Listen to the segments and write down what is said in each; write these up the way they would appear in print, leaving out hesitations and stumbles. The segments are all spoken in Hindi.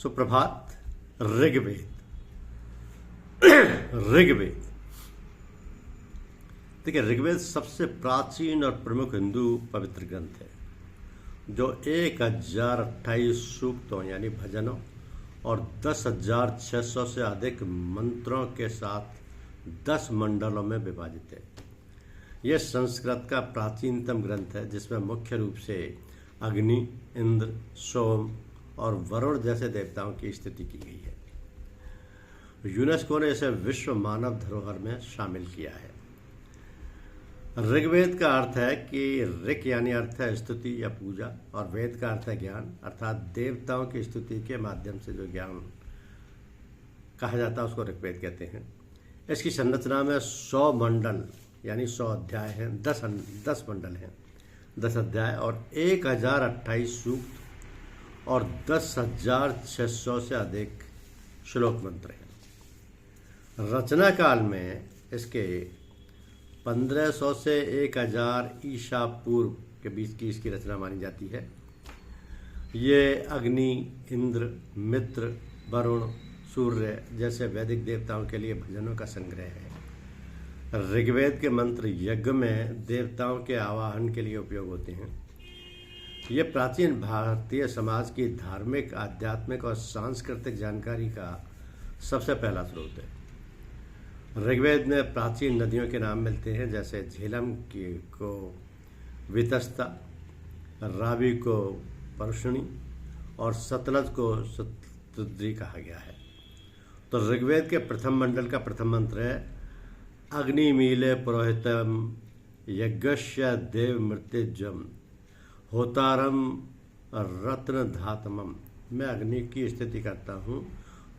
सुप्रभात। ऋग्वेद ऋग्वेद देखिए, ऋग्वेद सबसे प्राचीन और प्रमुख हिंदू पवित्र ग्रंथ है जो 1028 सूक्तों यानी भजनों और 10,600 से अधिक मंत्रों के साथ 10 मंडलों में विभाजित है। यह संस्कृत का प्राचीनतम ग्रंथ है जिसमें मुख्य रूप से अग्नि, इंद्र, सोम और वरुण जैसे देवताओं की स्तुति की गई है। यूनेस्को ने इसे विश्व मानव धरोहर में शामिल किया है। ऋग्वेद का अर्थ है कि ऋक यानी अर्थ है स्तुति या पूजा, और वेद का अर्थ है ज्ञान, अर्थात देवताओं की स्तुति के माध्यम से जो ज्ञान कहा जाता है उसको ऋग्वेद कहते हैं। इसकी संरचना में 100 मंडल यानी 100 अध्याय हैं, 10 मंडल हैं, 10 अध्याय और 1028 सूक्त और 10,600 से अधिक श्लोक मंत्र हैं। रचना काल में इसके 1500 से 1000 ईसा पूर्व के बीच की इसकी रचना मानी जाती है। ये अग्नि, इंद्र, मित्र, वरुण, सूर्य जैसे वैदिक देवताओं के लिए भजनों का संग्रह है। ऋग्वेद के मंत्र यज्ञ में देवताओं के आवाहन के लिए उपयोग होते हैं। ये प्राचीन भारतीय समाज की धार्मिक, आध्यात्मिक और सांस्कृतिक जानकारी का सबसे पहला स्रोत है। ऋग्वेद में प्राचीन नदियों के नाम मिलते हैं, जैसे झेलम को वितस्ता, रावी को परशुनी और सतलज को सतुद्री कहा गया है। तो ऋग्वेद के प्रथम मंडल का प्रथम मंत्र है अग्निमीले पुरोहितम यज्ञस्य देव मृत्युजम होतारम रत्न धातमम। मैं अग्नि की स्तुति करता हूँ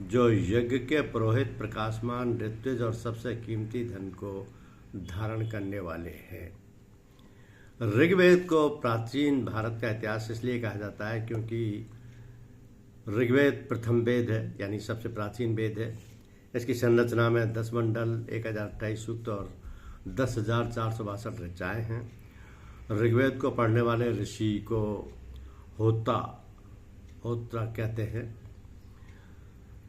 जो यज्ञ के पुरोहित, प्रकाशमान, ऋत्विज और सबसे कीमती धन को धारण करने वाले हैं। ऋग्वेद को प्राचीन भारत का इतिहास इसलिए कहा जाता है क्योंककि ऋग्वेद प्रथम वेद है यानी सबसे प्राचीन वेद है। इसकी संरचना में 10 मंडल, 1028 सूक्त और 10,462 ऋचाएँ हैं। ऋग्वेद को पढ़ने वाले ऋषि को होता कहते हैं।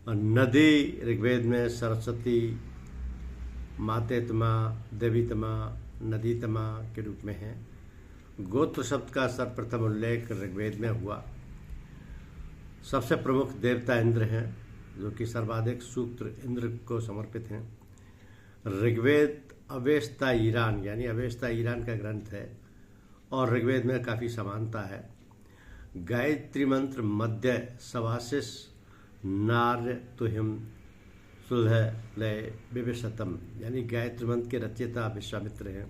नदी ऋग्वेद में सरस्वती, मातेतमा, देवीतमा, नदीतमा के रूप में है। गोत्र शब्द का सर्वप्रथम उल्लेख ऋग्वेद में हुआ। सबसे प्रमुख देवता इंद्र हैं जो कि सर्वाधिक सूक्त इंद्र को समर्पित हैं। ऋग्वेद अवेस्ता ईरान यानी अवेस्ता ईरान का ग्रंथ है और ऋग्वेद में काफ़ी समानता है। गायत्री मंत्र मध्य सवासिस नार्य तुहिम सुलह लय विविशतम यानी गायत्री मंत्र के रचयिता विश्वामित्र हैं।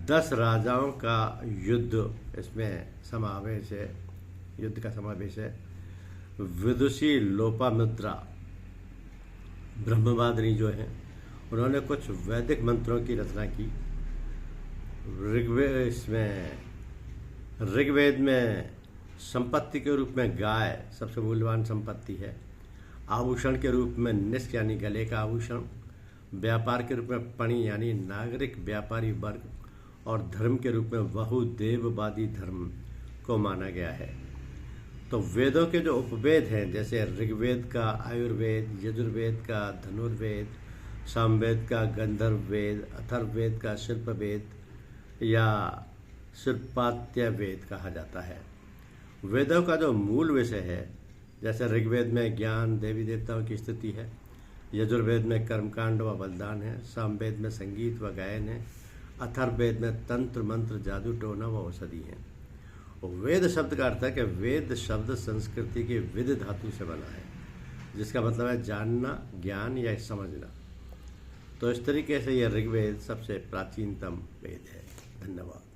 10 राजाओं का युद्ध इसमें समावेश है, युद्ध का समावेश है। विदुषी लोपामुद्रा ब्रह्मवादिनी जो हैं उन्होंने कुछ वैदिक मंत्रों की रचना की। ऋग्वेद में संपत्ति के रूप में गाय सबसे मूल्यवान संपत्ति है। आभूषण के रूप में निष्क यानी गले का आभूषण, व्यापार के रूप में पणि यानी नागरिक व्यापारी वर्ग, और धर्म के रूप में बहुदेववादी धर्म को माना गया है। तो वेदों के जो उपवेद हैं जैसे ऋग्वेद का आयुर्वेद, यजुर्वेद का धनुर्वेद, सामवेद का गंधर्व वेद, अथर्ववेद का शिल्पवेद या शिल्पात्य वेद कहा जाता है। वेदों का जो मूल विषय है जैसे ऋग्वेद में ज्ञान, देवी देवताओं की स्तुति है, यजुर्वेद में कर्मकांड व बलिदान है, सामवेद में संगीत व गायन है, अथर्ववेद में तंत्र, मंत्र, जादू टोना व औषधि है। वेद शब्द का अर्थ है कि वेद शब्द संस्कृति के विद धातु से बना है जिसका मतलब है जानना, ज्ञान या समझना। तो इस तरीके से यह ऋग्वेद सबसे प्राचीनतम वेद है। धन्यवाद।